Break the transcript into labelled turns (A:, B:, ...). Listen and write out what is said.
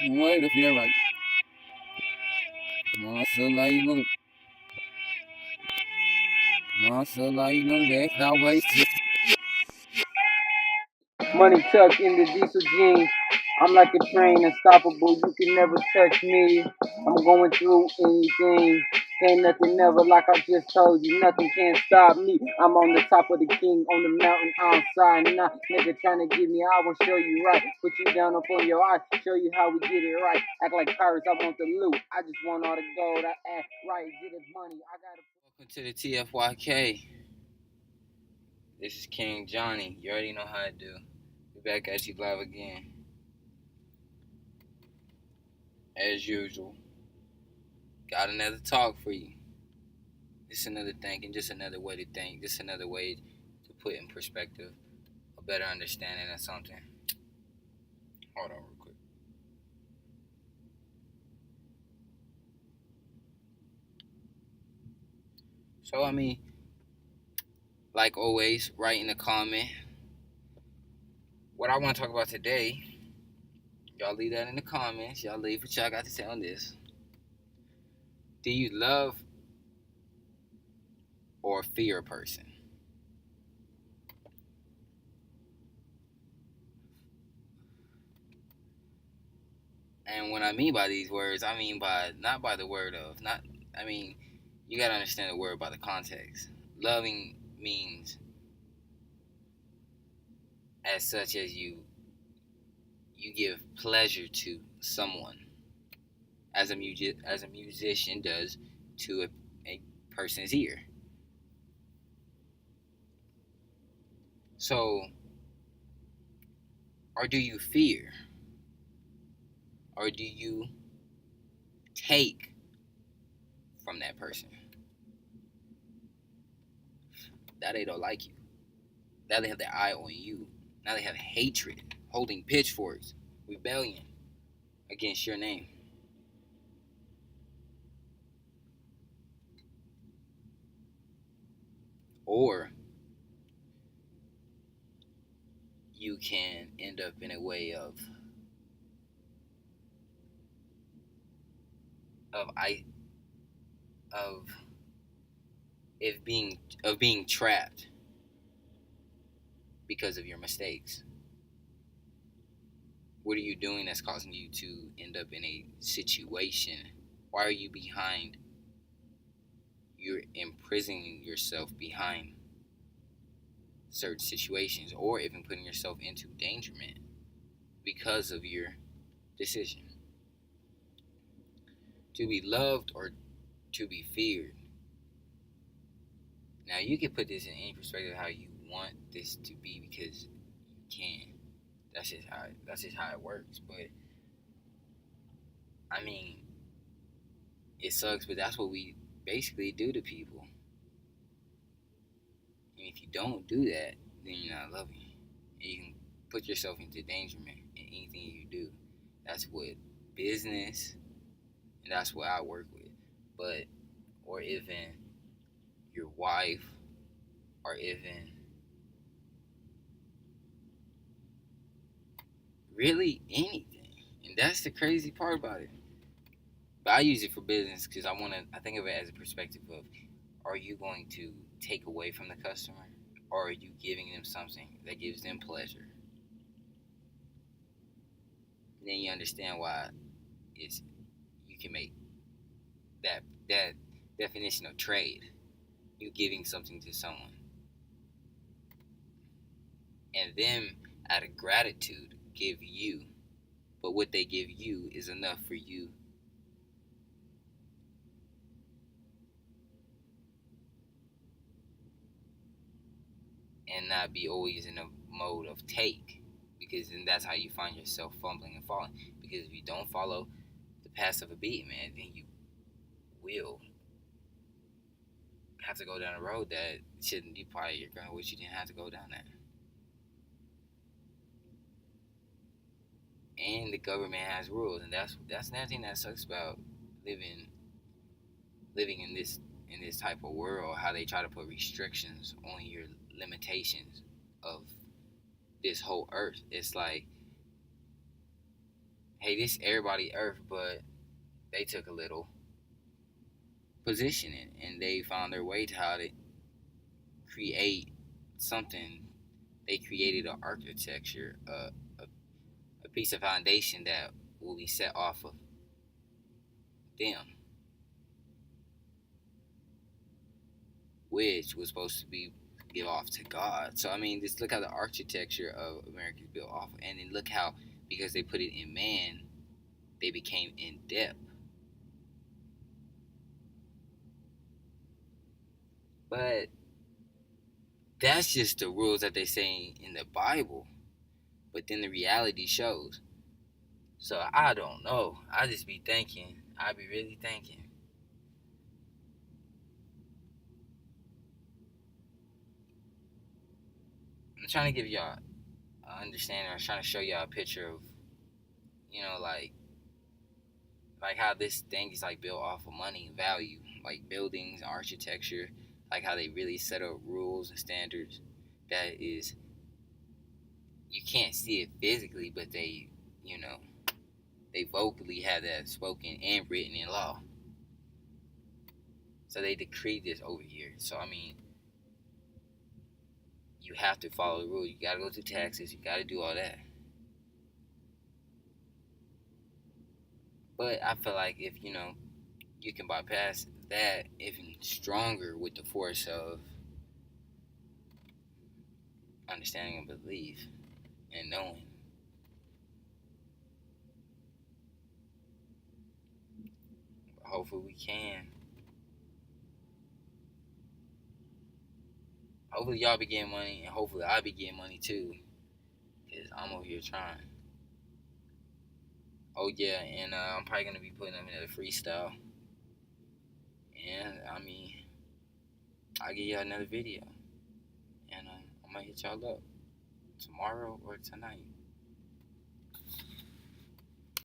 A: Wait a feel like Marcelino, Marcelino, that's how wasted.
B: Money tucked in the diesel jeans. I'm like a train, unstoppable. You can never touch me. I'm going through anything. Can't nothing never, like I just told you, nothing can stop me. I'm on the top of the king, on the mountain outside. Nah, nigga trying to get me, I will show you right. Put you down up on your eyes, show you how we get it right. Act like pirates, I want the loot. I just want all the gold. I act right, get it money. I gotta.
A: Welcome to the TFYK. This is King Johnny. You already know how to do. We back at you live again. As usual. Got another talk for you. Just another thinking, just another way to think, just another way to put in perspective a better understanding of something. Hold on real quick. So, like always, write in the comment what I want to talk about today. Y'all leave that in the comments. Y'all leave what y'all got to say on this. Do you love or fear a person? And what I mean by these words, I mean by not by the word of, not, I mean, you gotta understand the word by the context. Loving means as such as you give pleasure to someone, as a musician does to a person's ear. So, or do you fear, or do you take from that person? That they don't like you. Now they have their eye on you. Now they have hatred, holding pitchforks, rebellion against your name. Or you can end up in a way of I of it being of being trapped because of your mistakes. What are you doing that's causing you to end up in a situation? Why are you behind? You're imprisoning yourself behind certain situations, or even putting yourself into endangerment because of your decision. To be loved or to be feared. Now you can put this in any perspective how you want this to be because you can. That's just how it works. But I mean, it sucks, but that's what we basically do to people. And if you don't do that, then you're not loving. And you can put yourself into endangerment in anything you do. That's what business, and that's what I work with. But, or even your wife, or even really anything. And that's the crazy part about it. But I use it for business because I think of it as a perspective of, are you going to take away from the customer, or are you giving them something that gives them pleasure? And then you understand why it's you can make that definition of trade. You giving something to someone, and them out of gratitude give you, but what they give you is enough for you and not be always in a mode of take, because then that's how you find yourself fumbling and falling. Because if you don't follow the path of a beat, man, then you will have to go down a road that shouldn't be part of your going, which you didn't have to go down that. And the government has rules, and that's another thing that sucks about living in this type of world. How they try to put restrictions on your limitations of this whole earth. It's like, hey, this everybody Earth, but they took a little positioning and they found their way to how to create something. They created an architecture, a piece of foundation that will be set off of them, which was supposed to be give off to God. So I mean, just look how the architecture of America is built off, and then look how because they put it in man, they became in depth. But that's just the rules that they say in the Bible. But then the reality shows. So I don't know. I just be thinking. I be really thinking. I'm trying to give y'all an understanding. I'm trying to show y'all a picture of, like how this thing is like built off of money and value, like buildings, architecture, like how they really set up rules and standards that is you can't see it physically, but they vocally have that spoken and written in law. So they decreed this over here. So I mean, you have to follow the rules. You gotta go through taxes. You gotta do all that. But I feel like if you can bypass that even stronger with the force of understanding and belief and knowing. Hopefully we can. Hopefully y'all be getting money, and hopefully I be getting money too, cause I'm over here trying. Oh yeah, and I'm probably gonna be putting them in a freestyle. And I mean, I'll give y'all another video, and I might hit y'all up tomorrow or tonight.